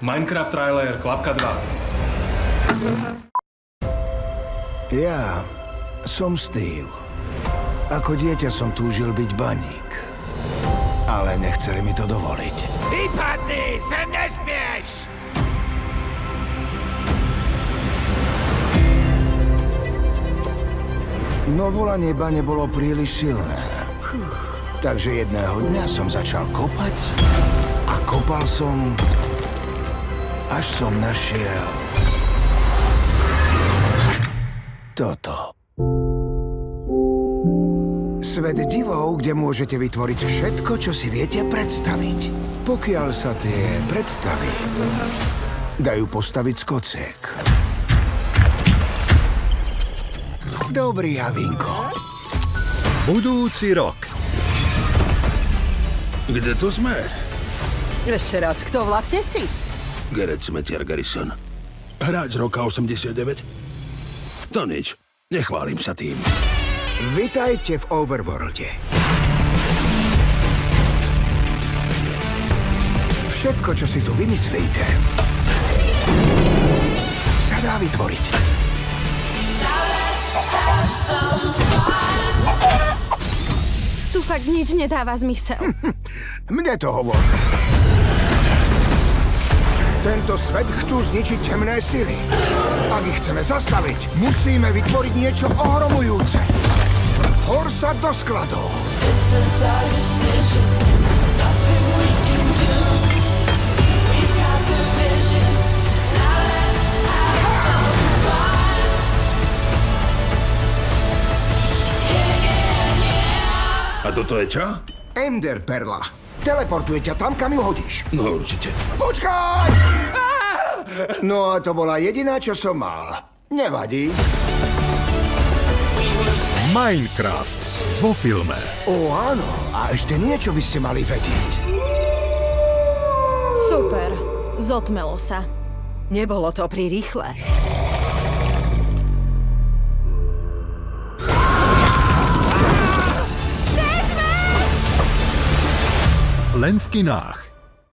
Minecraft trailer, klapka 2. Ja som Steve. Ako dieťa som túžil byť baník. Ale nechceli mi to dovoliť. Vypadni! Sem nesmieš! No volanie bane bolo príliš silné. Takže jedného dňa som začal kopať a kopal som, až som našiel toto. Svet divov, kde môžete vytvoriť všetko, čo si viete predstaviť. Pokiaľ sa tie predstavy dajú postaviť z kociek. Dobrý, Javinko. Budúci rok. Kde to sme? Ešte raz, kto vlastne si? Gareth Smetiar Garrison. Hráč roka 89? To nič. Nechválim sa tým. Vitajte v Overworlde. Všetko, čo si tu vymyslíte, sa dá vytvoriť. Tu fakt nič nedáva zmysel. Mne to hovor. Tento svet chcú zničiť temné sily. Ak ich chceme zastaviť, musíme vytvoriť niečo ohromujúce. Hor sa do skladov. A toto je čo? Ender Perla. Teleportuje ťa tam, kam ju hodíš. No určite. Počkaj! No a to bola jediná, čo som mal. Nevadí. Minecraft vo filme. Ó, áno. A ešte niečo by ste mali vedieť. Super. Zotmelo sa. Nebolo to prirýchle. Len v kinách.